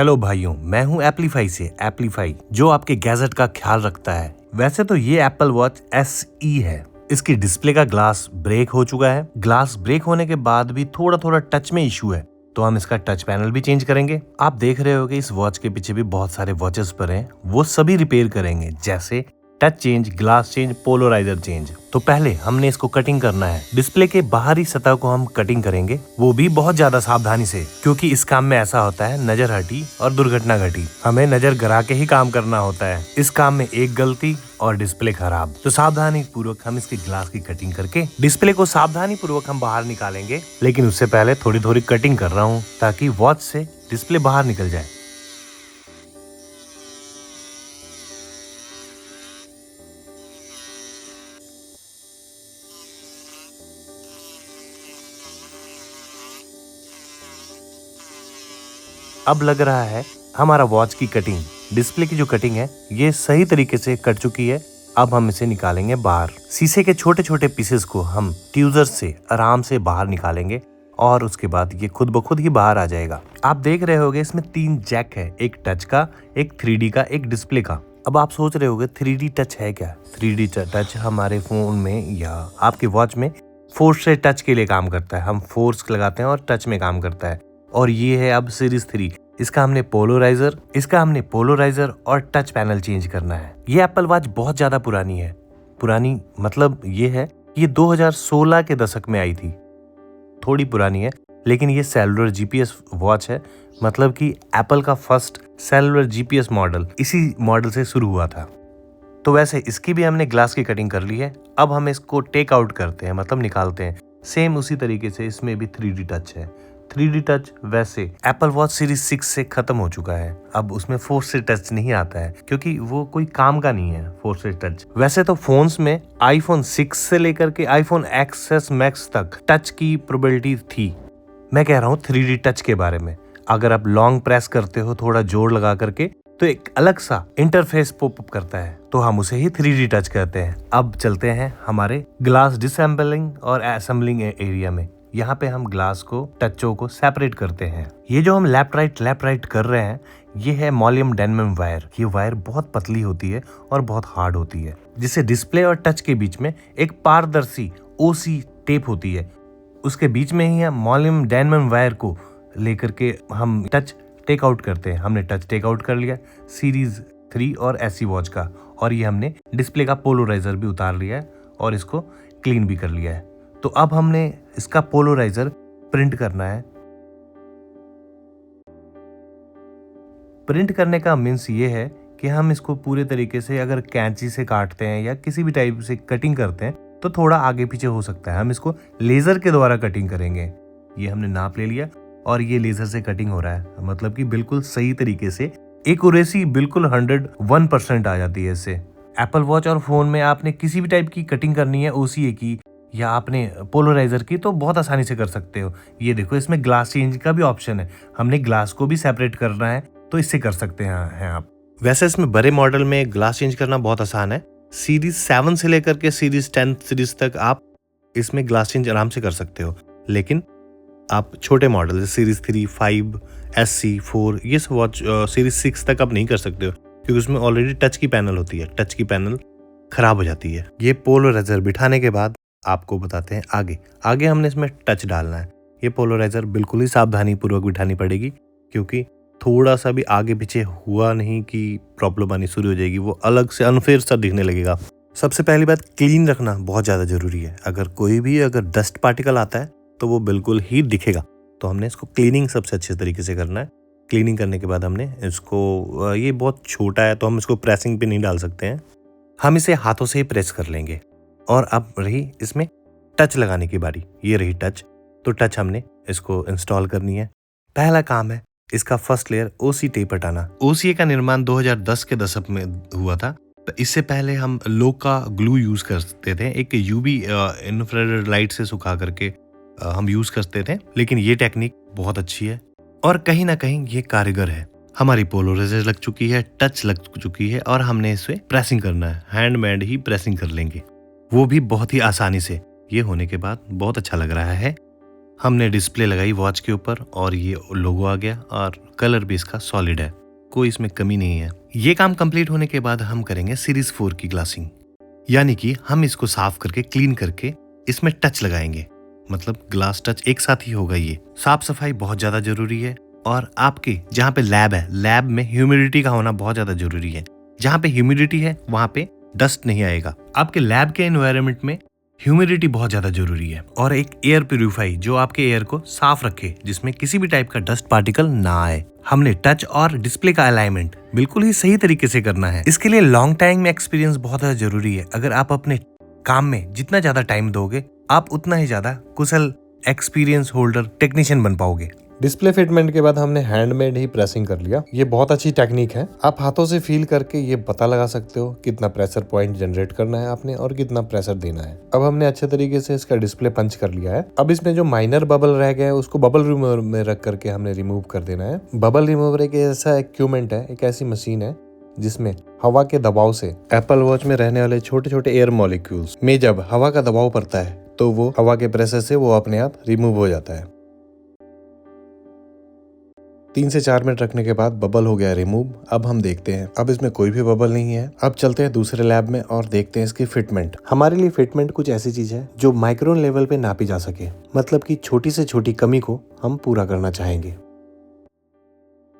Hello भाइयों, मैं हूं एप्लीफाई से एप्लीफाई, जो आपके गैजेट का ख्याल रखता है। वैसे तो ये एप्पल वॉच SE है। इसकी डिस्प्ले का ग्लास ब्रेक हो चुका है। ग्लास ब्रेक होने के बाद भी थोड़ा थोड़ा टच में इशू है, तो हम इसका टच पैनल भी चेंज करेंगे। आप देख रहे होगे इस वॉच के पीछे भी बहुत सारे वॉचेस पर हैं, वो सभी रिपेयर करेंगे, जैसे touch change, glass change, polariser change. तो पहले हमने इसको कटिंग करना है। डिस्प्ले के बाहरी सतह को हम कटिंग करेंगे, वो भी बहुत ज्यादा सावधानी से, क्योंकि इस काम में ऐसा होता है नजर हटी और दुर्घटना घटी। हमें नजर गिरा के ही काम करना होता है। इस काम में एक गलती और डिस्प्ले खराब। तो सावधानी पूर्वक हम इसके ग्लास की कटिंग करके डिस्प्ले को सावधानी पूर्वक हम बाहर निकालेंगे। लेकिन उससे पहले थोड़ी थोड़ी कटिंग कर रहा हूँ ताकि वॉच से डिस्प्ले बाहर निकल जाए। अब लग रहा है हमारा वॉच की कटिंग, डिस्प्ले की जो कटिंग है, ये सही तरीके से कट चुकी है। अब हम इसे निकालेंगे बाहर। शीशे के छोटे छोटे पीसेस को हम ट्यूजर से आराम से बाहर निकालेंगे और उसके बाद ये खुद ब खुद ही बाहर आ जाएगा। आप देख रहे होगे इसमें 3 जैक है, एक टच का, एक 3D का, एक डिस्प्ले का। अब आप सोच रहे होगे 3D टच है क्या? 3D टच हमारे फोन में या आपके वॉच में फोर्स से टच के लिए काम करता है। हम फोर्स लगाते हैं और टच में काम करता है। और ये है अब सीरीज 3। इसका हमने पोलराइजर और टच पैनल चेंज करना है। ये एप्पल वॉच बहुत ज्यादा पुरानी है। पुरानी मतलब ये है, ये 2016 के दशक में आई थी। थोड़ी पुरानी है, लेकिन ये सेलुलर GPS वॉच है। मतलब कि एप्पल का फर्स्ट सेलुलर GPS मॉडल इसी मॉडल से शुरू हुआ था। तो वैसे इसकी भी हमने ग्लास की कटिंग कर ली है। अब हम इसको टेक आउट करते हैं, मतलब निकालते हैं। सेम उसी तरीके से इसमें भी 3D टच है। 3D टच वैसे एप्पल वॉच सीरीज 6 से खत्म हो चुका है। अब उसमें फोर्स से टच नहीं आता है, क्योंकि वो कोई काम का नहीं है फोर्स से टच। वैसे तो फोन्स में iPhone 6 से लेकर के iPhone XS Max तक टच की प्रोबेबिलिटी थी। मैं कह रहा हूँ 3D टच के बारे में। अगर आप लॉन्ग प्रेस करते हो थोड़ा जोर लगा करके, तो एक अलग सा इंटरफेस पॉपअप करता है, तो हम उसे ही 3D टच कहते हैं। अब चलते हैं हमारे ग्लास डिसम्बलिंग और असेंबलिंग एरिया में। यहाँ पे हम ग्लास को, टचों को सेपरेट करते हैं। ये जो हम लेफ्ट राइट कर रहे हैं, ये है मोलिब्डेनम वायर। ये वायर बहुत पतली होती है और बहुत हार्ड होती है, जिससे डिस्प्ले और टच के बीच में एक पारदर्शी OC टेप होती है। उसके बीच में ही हम मोलिब्डेनम वायर को लेकर के हम टच टेक आउट करते हैं। हमने टच टेक आउट कर लिया सीरीज 3 और SE वॉच का, और ये हमने डिस्प्ले का पोलराइजर भी उतार लिया है और इसको क्लीन भी कर लिया है। तो अब हमने इसका पोलराइजर प्रिंट करना है। प्रिंट करने का मीन्स ये है कि हम इसको पूरे तरीके से अगर कैंची से काटते हैं या किसी भी टाइप से कटिंग करते हैं, तो थोड़ा आगे पीछे हो सकता है। हम इसको लेजर के द्वारा कटिंग करेंगे। ये हमने नाप ले लिया और ये लेजर से कटिंग हो रहा है, मतलब कि बिल्कुल सही तरीके से एक्यूरेसी बिल्कुल 101% आ जाती है इससे। एप्पल वॉच और फोन में आपने किसी भी टाइप की कटिंग करनी है, OCA की या आपने पोलराइजर की, तो बहुत आसानी से कर सकते हो। ये देखो, इसमें ग्लास चेंज का भी ऑप्शन है। हमने ग्लास को भी सेपरेट करना है, तो इससे कर सकते हैं आप। वैसे इसमें बड़े मॉडल में ग्लास चेंज करना बहुत आसान है। सीरीज 7 से लेकर के सीरीज 10 सीरीज तक आप इसमें ग्लास चेंज आराम से कर सकते हो। लेकिन आप छोटे मॉडल सीरीज 3, 5, SC, 4, ये वॉच सीरीज 6 तक आप नहीं कर सकते हो, क्योंकि उसमें ऑलरेडी टच की पैनल होती है। टच की पैनल खराब हो जाती है। ये पोलराइजर बिठाने के बाद आपको बताते हैं आगे हमने इसमें टच डालना है। ये पोलराइजर बिल्कुल ही सावधानी पूर्वक बिठानी पड़ेगी, क्योंकि थोड़ा सा भी आगे पीछे हुआ नहीं कि प्रॉब्लम आनी शुरू हो जाएगी, वो अलग से अनफेयर सा दिखने लगेगा। सबसे पहली बात, क्लीन रखना बहुत ज्यादा जरूरी है। अगर डस्ट पार्टिकल आता है तो वो बिल्कुल ही दिखेगा। तो हमने इसको क्लीनिंग सबसे अच्छे तरीके से करना है। क्लीनिंग करने के बाद हमने इसको, ये बहुत छोटा है तो हम इसको प्रेसिंग पे नहीं डाल सकते हैं, हम इसे हाथों से ही प्रेस कर लेंगे। और अब रही इसमें टच लगाने की बारी। ये रही टच। तो टच हमने इसको इंस्टॉल करनी है। पहला काम है इसका फर्स्ट लेयर OC टेप हटाना। OCA का निर्माण 2010 के दशक में हुआ था। तो इससे पहले हम लोका ग्लू यूज करते थे। एक UV इंफ्रारेड लाइट से सुखा करके हम यूज करते थे, लेकिन ये टेक्निक बहुत अच्छी है और कहीं ना कहीं ये कारगर है। हमारी पोलराइजर लग चुकी है, टच लग चुकी है, और हमने इसे प्रेसिंग करना है। हैंडमेड ही प्रेसिंग कर लेंगे, वो भी बहुत ही आसानी से। ये होने के बाद बहुत अच्छा लग रहा है। हमने डिस्प्ले लगाई वॉच के ऊपर और ये लोगो आ गया और कलर भी इसका सॉलिड है, कोई इसमें कमी नहीं है। ये काम कंप्लीट होने के बाद हम करेंगे सीरीज 4 की ग्लासिंग, यानी कि हम इसको साफ करके क्लीन करके इसमें टच लगाएंगे, मतलब ग्लास टच एक साथ ही होगा। ये साफ सफाई बहुत ज्यादा जरूरी है और आपके जहाँ पे लैब है, लैब में ह्यूमिडिटी का होना बहुत ज्यादा जरूरी है। जहाँ पे ह्यूमिडिटी है वहां पे डस्ट नहीं आएगा। आपके लैब के एनवायरनमेंट में ह्यूमिडिटी बहुत ज्यादा जरूरी है और एक एयर प्यूरिफाई जो आपके एयर को साफ रखे, जिसमें किसी भी टाइप का डस्ट पार्टिकल ना आए। हमने टच और डिस्प्ले का अलाइनमेंट बिल्कुल ही सही तरीके से करना है। इसके लिए लॉन्ग टाइम में एक्सपीरियंस बहुत ज्यादा जरूरी है। अगर आप अपने काम में जितना ज्यादा टाइम दोगे, आप उतना ही ज्यादा कुशल एक्सपीरियंस होल्डर टेक्नीशियन बन पाओगे। डिस्प्ले फिटमेंट के बाद हमने हैंडमेड ही प्रेसिंग कर लिया। ये बहुत अच्छी टेक्निक है। आप हाथों से फील करके ये पता लगा सकते हो कितना प्रेशर पॉइंट जनरेट करना है आपने और कितना प्रेशर देना है। अब हमने अच्छे तरीके से इसका डिस्प्ले पंच कर लिया है। अब इसमें जो माइनर बबल रह गए हैं उसको बबल रिमूवर में रख करके हमने रिमूव कर देना है। बबल रिमूवर एक ऐसा इक्विपमेंट है, एक ऐसी मशीन है जिसमें हवा के दबाव से एप्पल वॉच में रहने वाले छोटे छोटे एयर मॉलिक्यूल्स में जब हवा का दबाव पड़ता है तो वो हवा के प्रेशर से वो अपने आप रिमूव हो जाता है। 3 से 4 मिनट रखने के बाद बबल हो गया रिमूव। अब हम देखते हैं, अब इसमें कोई भी बबल नहीं है। अब चलते हैं दूसरे लैब में और देखते हैं इसकी फिटमेंट। हमारे लिए फिटमेंट कुछ ऐसी चीज है जो माइक्रोन लेवल पे नापी जा सके, मतलब कि छोटी से छोटी कमी को हम पूरा करना चाहेंगे।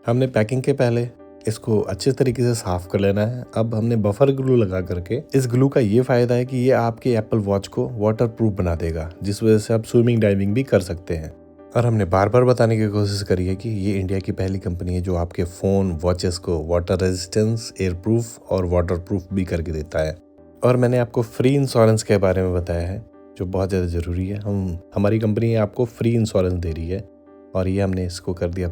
हमने पैकिंग के पहले इसको अच्छे तरीके से साफ कर लेना है। अब हमने बफर ग्लू लगा करके, इस ग्लू का ये फायदा है कि ये आपके एप्पल वॉच को वाटर प्रूफ बना देगा, जिस वजह से आप स्विमिंग डाइविंग भी कर सकते हैं। और हमने बार बार बताने की कोशिश करी है कि ये इंडिया की पहली कंपनी है जो आपके फोन वॉचेस को वाटर रेजिस्टेंस, एयर प्रूफ और वाटर प्रूफ भी करके देता है। और मैंने आपको फ्री इंश्योरेंस के बारे में बताया है जो बहुत ज़्यादा ज़रूरी है। हमारी कंपनी आपको फ्री इंश्योरेंस दे रही है। और ये हमने इसको कर दिया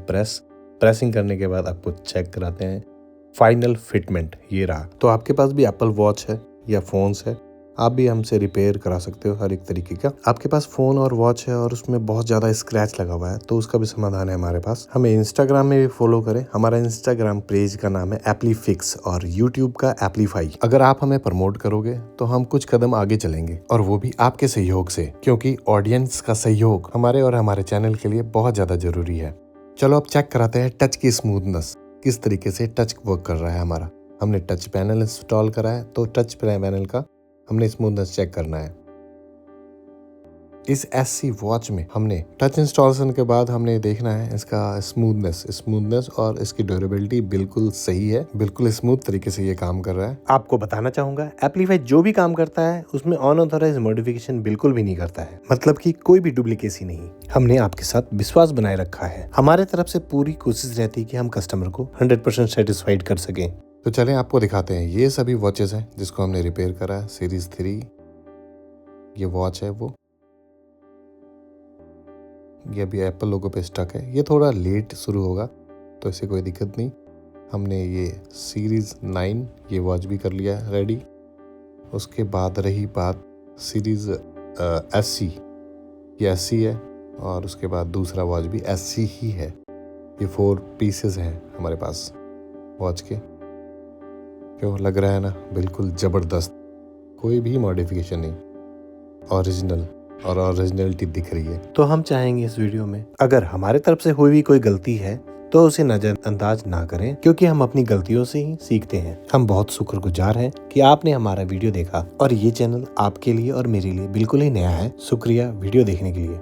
प्रेसिंग करने के बाद आपको चेक कराते हैं फाइनल फिटमेंट। ये रहा। तो आपके पास भी एप्पल वॉच है या फोन्स है, आप भी हमसे रिपेयर करा सकते हो हर एक तरीके का। आपके पास फोन और वॉच है और उसमें बहुत ज्यादा स्क्रैच लगा हुआ है तो उसका भी समाधान है हमारे पास। हमें इंस्टाग्राम में भी फॉलो करें। हमारा इंस्टाग्राम पेज का नाम है एप्लीफिक्स और यूट्यूब का एप्लीफाई। अगर आप हमें प्रमोट करोगे तो हम कुछ कदम आगे चलेंगे और वो भी आपके सहयोग से, क्योंकि ऑडियंस का सहयोग हमारे और हमारे चैनल के लिए बहुत ज्यादा जरूरी है। चलो अब चेक कराते हैं टच की स्मूथनेस, किस तरीके से टच वर्क कर रहा है हमारा। हमने टच पैनल इंस्टॉल करा है तो टच पैनल का हमने स्मूथनेस चेक करना है। इस SC वॉच में हमने टच इंस्टॉलेशन के बाद हमने देखना है इसका स्मूथनेस और इसकी ड्यूरेबिलिटी बिल्कुल सही है, बिल्कुल स्मूथ तरीके से ये काम कर रहा है। आपको बताना चाहूंगा एप्लीफाई जो भी काम करता है उसमें अनऑथराइज्ड मॉडिफिकेशन बिल्कुल भी नहीं करता है, मतलब कि कोई भी डुप्लीकेसी नहीं। हमने आपके साथ विश्वास बनाए रखा है। हमारे तरफ से पूरी कोशिश रहती है कि हम कस्टमर को 100% सेटिस्फाइड कर सकें। तो चलें आपको दिखाते हैं। ये सभी वॉचेस हैं जिसको हमने रिपेयर करा है। सीरीज 3 ये वॉच है, वो ये अभी एप्पल लोगो पे स्टक है। ये थोड़ा लेट शुरू होगा तो इससे कोई दिक्कत नहीं। हमने ये सीरीज 9 ये वॉच भी कर लिया है रेडी। उसके बाद रही बात सीरीज SC, ये SC है और उसके बाद दूसरा वॉच भी SC ही है। ये 4 पीसेस हैं हमारे पास वॉच के। क्यों लग रहा है ना, बिल्कुल जबरदस्त, कोई भी मॉडिफिकेशन नहीं, ओरिजिनल और ओरिजिनलिटी दिख रही है। तो हम चाहेंगे इस वीडियो में अगर हमारे तरफ से हुई भी कोई गलती है तो उसे नजरअंदाज ना करें, क्योंकि हम अपनी गलतियों से ही सीखते हैं। हम बहुत शुक्रगुजार हैं कि आपने हमारा वीडियो देखा और ये चैनल आपके लिए और मेरे लिए बिल्कुल ही नया है। शुक्रिया वीडियो देखने के लिए।